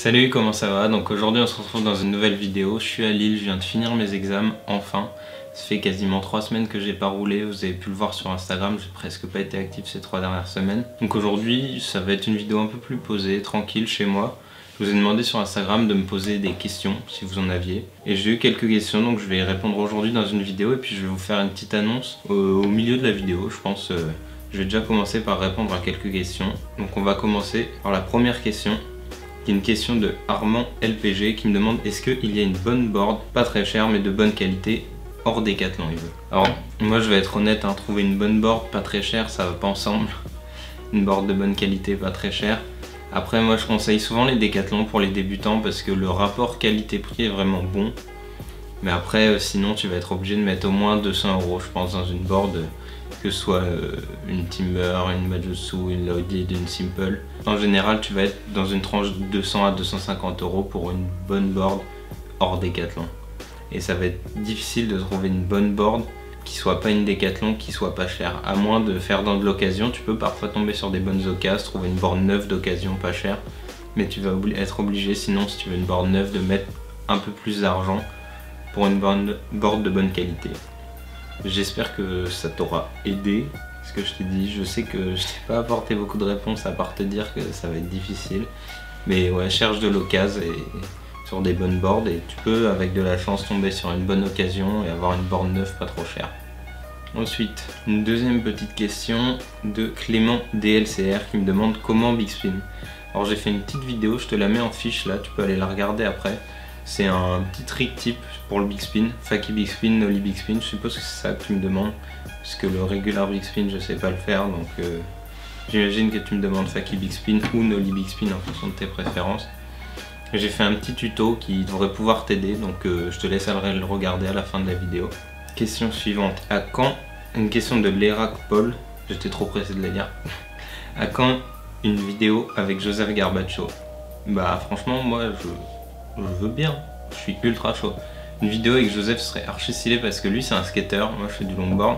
Salut, comment ça va? Donc aujourd'hui on se retrouve dans une nouvelle vidéo. Je suis à Lille, je viens de finir mes examens, enfin. Ça fait quasiment 3 semaines que j'ai pas roulé, vous avez pu le voir sur Instagram, j'ai presque pas été actif ces 3 dernières semaines. Donc aujourd'hui ça va être une vidéo un peu plus posée, tranquille chez moi. Je vous ai demandé sur Instagram de me poser des questions si vous en aviez. Et j'ai eu quelques questions donc je vais y répondre aujourd'hui dans une vidéo et puis je vais vous faire une petite annonce au milieu de la vidéo, je pense. Je vais déjà commencer par répondre à quelques questions. Donc on va commencer par la première question. Une question de Armand LPG qui me demande est-ce qu'il y a une bonne board, pas très chère mais de bonne qualité, hors Décathlon il veut. Alors moi je vais être honnête, hein, trouver une bonne board pas très chère ça va pas ensemble. Une board de bonne qualité pas très chère. Après moi je conseille souvent les Décathlon pour les débutants parce que le rapport qualité-prix est vraiment bon. Mais après sinon tu vas être obligé de mettre au moins 200 € je pense dans une board. Que ce soit une Timber, une Majutsu, une Loaded, une Simple. En général, tu vas être dans une tranche de 200 à 250 € pour une bonne board hors Décathlon. Et ça va être difficile de trouver une bonne board qui soit pas une Décathlon, qui soit pas chère. À moins de faire dans de l'occasion, tu peux parfois tomber sur des bonnes occasions, trouver une board neuve d'occasion pas chère. Mais tu vas être obligé, sinon si tu veux une board neuve, de mettre un peu plus d'argent pour une board de bonne qualité. J'espère que ça t'aura aidé, ce que je t'ai dit. Je sais que je t'ai pas apporté beaucoup de réponses à part te dire que ça va être difficile. Mais ouais, cherche de l'occasion et sur des bonnes boards et tu peux avec de la chance tomber sur une bonne occasion et avoir une board neuve pas trop chère. Ensuite, une deuxième petite question de Clément DLCR qui me demande comment Big Spin. Alors j'ai fait une petite vidéo, je te la mets en fiche là, tu peux aller la regarder après. C'est un petit trick type pour le Big Spin, Faki Big Spin, Nollie Big Spin, je suppose que c'est ça que tu me demandes, parce que le regular Big Spin je sais pas le faire, donc j'imagine que tu me demandes Faki Big Spin ou Nollie Big Spin en fonction de tes préférences. J'ai fait un petit tuto qui devrait pouvoir t'aider, donc je te laisse le regarder à la fin de la vidéo. Question suivante, à quand, une question de Lérac Paul, j'étais trop pressé de la lire, à quand une vidéo avec Joseph Garbacho? Bah franchement moi je veux bien, je suis ultra chaud. Une vidéo avec Joseph serait archi stylé parce que lui c'est un skater, moi je fais du longboard.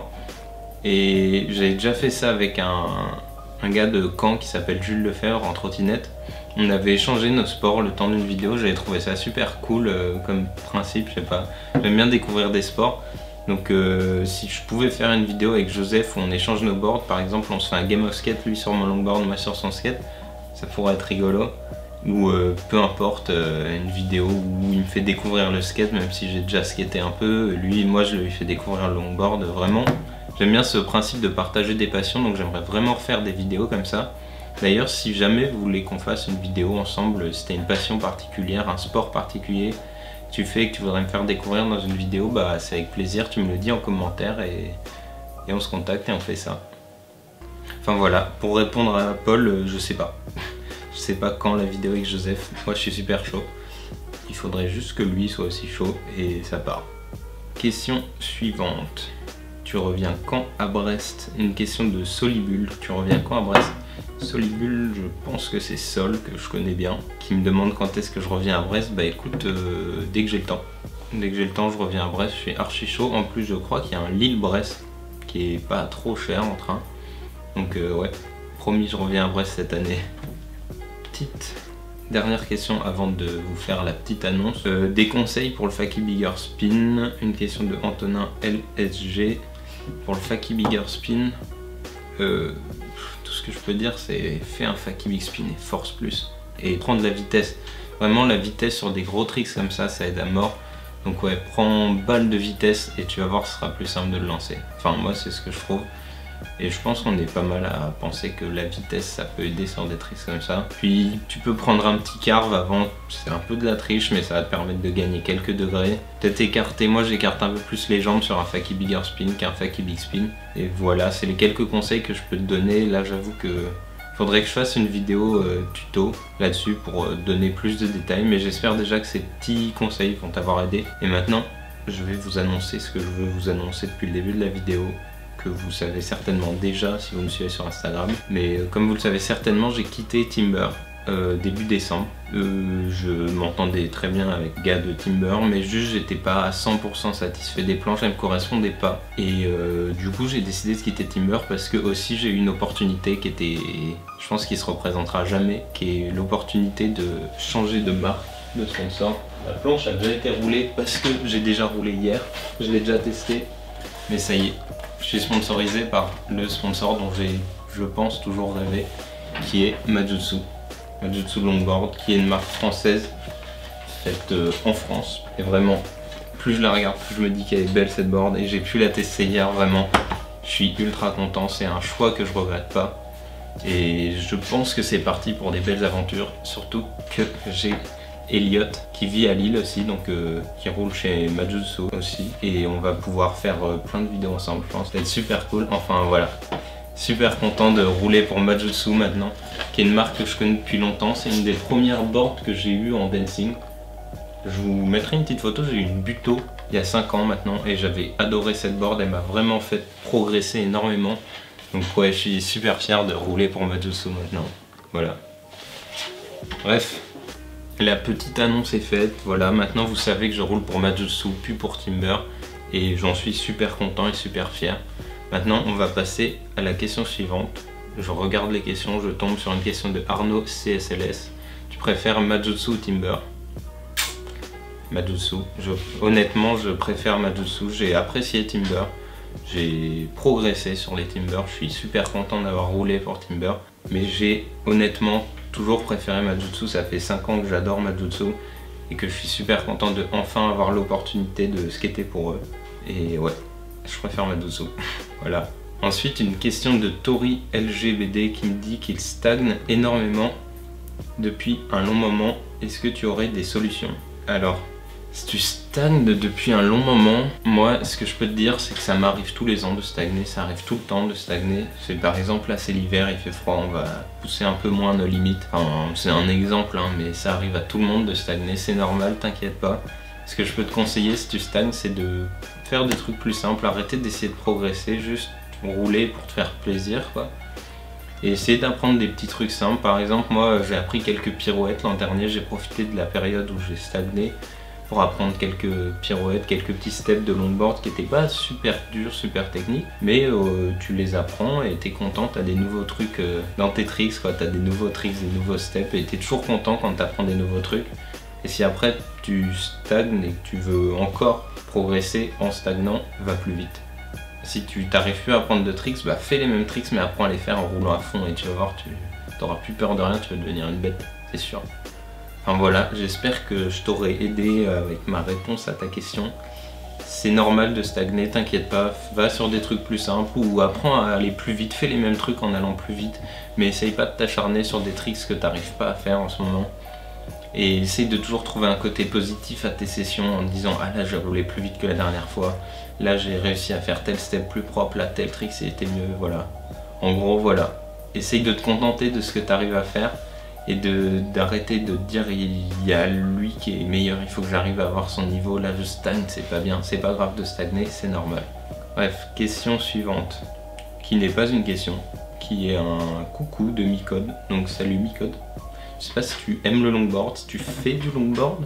Et j'avais déjà fait ça avec un gars de Caen qui s'appelle Jules Lefebvre en trottinette. On avait échangé nos sports le temps d'une vidéo, j'avais trouvé ça super cool comme principe, je sais pas. J'aime bien découvrir des sports. Donc si je pouvais faire une vidéo avec Joseph où on échange nos boards, par exemple on se fait un game of skate, lui sur mon longboard, moi sur son skate, ça pourrait être rigolo. Ou peu importe, une vidéo où il me fait découvrir le skate même si j'ai déjà skaté un peu, lui moi je lui fais découvrir le longboard, vraiment j'aime bien ce principe de partager des passions, donc j'aimerais vraiment refaire des vidéos comme ça. D'ailleurs si jamais vous voulez qu'on fasse une vidéo ensemble, si tu as une passion particulière, un sport particulier que tu fais et que tu voudrais me faire découvrir dans une vidéo, bah c'est avec plaisir, tu me le dis en commentaire et on se contacte et on fait ça. Enfin voilà, pour répondre à Paul, je sais pas. Je sais pas quand la vidéo avec Joseph, moi je suis super chaud. Il faudrait juste que lui soit aussi chaud et ça part. Question suivante. Tu reviens quand à Brest? Une question de Solibule. Tu reviens quand à Brest? Solibule, je pense que c'est Sol, que je connais bien, qui me demande quand est-ce que je reviens à Brest. Bah écoute, dès que j'ai le temps. Dès que j'ai le temps, je reviens à Brest, je suis archi chaud. En plus, je crois qu'il y a un Lille-Brest qui est pas trop cher en train. Donc ouais, promis, je reviens à Brest cette année. Dernière question avant de vous faire la petite annonce. Des conseils pour le Faki Bigger Spin. Une question de Antonin LSG. Pour le Faki Bigger Spin, tout ce que je peux dire c'est fais un Faki Big Spin et force plus. Et prendre de la vitesse. Vraiment la vitesse sur des gros tricks comme ça aide à mort. Donc ouais, prends balle de vitesse et tu vas voir ce sera plus simple de le lancer. Enfin moi c'est ce que je trouve. Et je pense qu'on est pas mal à penser que la vitesse ça peut aider sur des tricks comme ça. Puis tu peux prendre un petit carve avant, c'est un peu de la triche mais ça va te permettre de gagner quelques degrés. Peut-être écarter, moi j'écarte un peu plus les jambes sur un Faki Bigger Spin qu'un Faki Big Spin. Et voilà, c'est les quelques conseils que je peux te donner. Là j'avoue que faudrait que je fasse une vidéo tuto là-dessus pour donner plus de détails. Mais j'espère déjà que ces petits conseils vont t'avoir aidé. Et maintenant, je vais vous annoncer ce que je veux vous annoncer depuis le début de la vidéo. Que vous savez certainement déjà si vous me suivez sur Instagram. Mais comme vous le savez certainement, j'ai quitté Timber. début décembre. Je m'entendais très bien avec le gars de Timber, mais juste j'étais pas à 100% satisfait des planches, elles me correspondaient pas. Et du coup j'ai décidé de quitter Timber parce que aussi j'ai eu une opportunité qui était, je pense qu'il se représentera jamais, qui est l'opportunité de changer de marque, de sponsor. La planche a déjà été roulée parce que j'ai déjà roulé hier, je l'ai déjà testé, mais ça y est, je suis sponsorisé par le sponsor dont j'ai, je pense, toujours rêvé, qui est Majutsu. Majutsu Longboard, qui est une marque française faite en France. Et vraiment, plus je la regarde, plus je me dis qu'elle est belle cette board. Et j'ai pu la tester hier, vraiment. Je suis ultra content, c'est un choix que je regrette pas. Et je pense que c'est parti pour des belles aventures. Surtout que j'ai Elliot qui vit à Lille aussi, donc qui roule chez Majutsu aussi. Et on va pouvoir faire plein de vidéos ensemble, je pense. Ça va être super cool. Enfin voilà. Super content de rouler pour Majutsu maintenant, qui est une marque que je connais depuis longtemps. C'est une des premières boards que j'ai eues en dancing. Je vous mettrai une petite photo, j'ai eu une Buto il y a 5 ans maintenant et j'avais adoré cette board, elle m'a vraiment fait progresser énormément. Donc ouais, je suis super fier de rouler pour Majutsu maintenant. Voilà. Bref, la petite annonce est faite. Voilà, maintenant vous savez que je roule pour Majutsu, puis pour Timber. Et j'en suis super content et super fier. Maintenant, on va passer à la question suivante. Je regarde les questions, je tombe sur une question de Arnaud CSLS. Tu préfères Majutsu ou Timber? Majutsu. Honnêtement, je préfère Majutsu. J'ai apprécié Timber. J'ai progressé sur les Timber. Je suis super content d'avoir roulé pour Timber. Mais j'ai honnêtement toujours préféré Majutsu. Ça fait 5 ans que j'adore Majutsu. Et que je suis super content de enfin avoir l'opportunité de skater pour eux. Et ouais, je préfère Majutsu. Voilà. Ensuite, une question de Tori LGBD qui me dit qu'il stagne énormément depuis un long moment. Est-ce que tu aurais des solutions? Alors, si tu stagnes depuis un long moment, moi, ce que je peux te dire, c'est que ça m'arrive tous les ans de stagner. Ça arrive tout le temps de stagner. C'est par exemple, là, c'est l'hiver, il fait froid, on va pousser un peu moins nos limites. Enfin, c'est un exemple, hein, mais ça arrive à tout le monde de stagner. C'est normal, t'inquiète pas. Ce que je peux te conseiller si tu stagnes, c'est de faire des trucs plus simples, arrêter d'essayer de progresser, juste rouler pour te faire plaisir, quoi. Et essayer d'apprendre des petits trucs simples. Par exemple, moi j'ai appris quelques pirouettes l'an dernier, j'ai profité de la période où j'ai stagné pour apprendre quelques pirouettes, quelques petits steps de longboard qui n'étaient pas super durs, super techniques, mais tu les apprends et t'es content, t'as des nouveaux trucs dans tes tricks, quoi. T'as des nouveaux tricks, des nouveaux steps et t'es toujours content quand t'apprends des nouveaux trucs. Et si après tu stagnes et que tu veux encore progresser en stagnant, va plus vite. Si tu t'arrives plus à apprendre de tricks, bah fais les mêmes tricks mais apprends à les faire en roulant à fond et tu vas voir, tu n'auras plus peur de rien, tu vas devenir une bête, c'est sûr. Enfin voilà, j'espère que je t'aurai aidé avec ma réponse à ta question. C'est normal de stagner, t'inquiète pas, va sur des trucs plus simples ou apprends à aller plus vite, fais les mêmes trucs en allant plus vite, mais essaye pas de t'acharner sur des tricks que t'arrives pas à faire en ce moment. Et essaye de toujours trouver un côté positif à tes sessions en te disant ah là j'ai roulé plus vite que la dernière fois, là j'ai réussi à faire tel step plus propre, là tel trick c'était mieux, voilà. En gros voilà, essaye de te contenter de ce que tu arrives à faire et d'arrêter de te dire il y a lui qui est meilleur, il faut que j'arrive à avoir son niveau, là je stagne, c'est pas bien, c'est pas grave de stagner, c'est normal. Bref, question suivante, qui n'est pas une question, qui est un coucou de Micode, donc salut Micode. Je sais pas si tu aimes le longboard, si tu fais du longboard,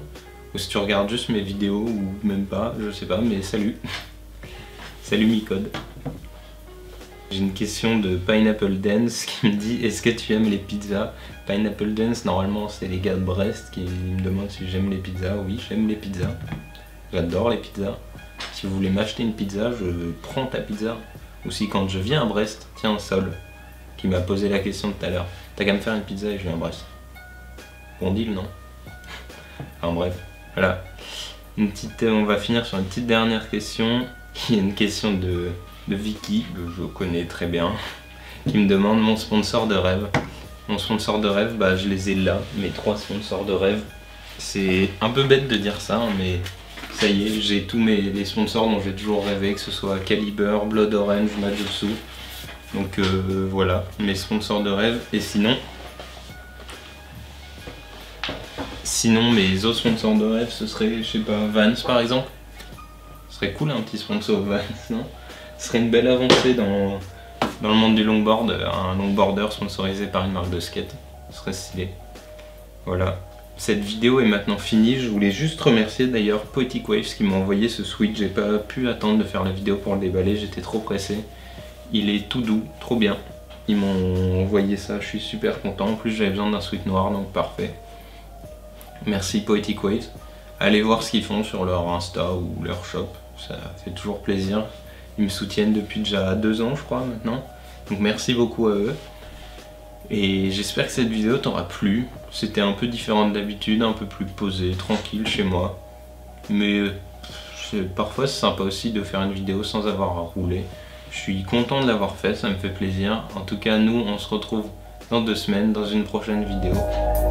ou si tu regardes juste mes vidéos, ou même pas, je sais pas, mais salut. Salut Micode. J'ai une question de Pineapple Dance qui me dit est-ce que tu aimes les pizzas? Pineapple Dance, normalement c'est les gars de Brest qui me demandent si j'aime les pizzas. Oui, j'aime les pizzas. J'adore les pizzas. Si vous voulez m'acheter une pizza, je prends ta pizza. Ou si quand je viens à Brest, tiens Sol, qui m'a posé la question tout à l'heure, t'as qu'à me faire une pizza et je viens à Brest. Bon deal, non? Enfin bref, voilà. On va finir sur une petite dernière question, qui est une question de Vicky, que je connais très bien, qui me demande mon sponsor de rêve. Mon sponsor de rêve, bah je les ai là, mes 3 sponsors de rêve. C'est un peu bête de dire ça, mais ça y est, j'ai tous les sponsors dont j'ai toujours rêvé, que ce soit Caliber, Blood Orange, Majutsu. Donc voilà, mes sponsors de rêve. Et sinon mes autres sponsors de rêve, ce serait, je sais pas, Vans par exemple. Ce serait cool un petit sponsor Vans, non? Ce serait une belle avancée dans le monde du longboard, un longboarder sponsorisé par une marque de skate. Ce serait stylé. Voilà. Cette vidéo est maintenant finie. Je voulais juste remercier d'ailleurs Poetic Waves qui m'a envoyé ce sweat. J'ai pas pu attendre de faire la vidéo pour le déballer, j'étais trop pressé. Il est tout doux, trop bien. Ils m'ont envoyé ça, je suis super content. En plus j'avais besoin d'un sweat noir, donc parfait. Merci Poetic Waves. Allez voir ce qu'ils font sur leur Insta ou leur shop, ça fait toujours plaisir. Ils me soutiennent depuis déjà 2 ans je crois maintenant. Donc merci beaucoup à eux. Et j'espère que cette vidéo t'aura plu. C'était un peu différent d'habitude, un peu plus posé, tranquille chez moi. Mais parfois c'est sympa aussi de faire une vidéo sans avoir à rouler. Je suis content de l'avoir fait, ça me fait plaisir. En tout cas, nous, on se retrouve dans 2 semaines dans une prochaine vidéo.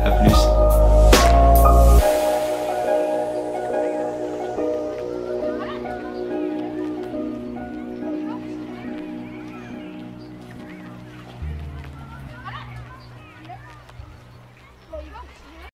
A plus!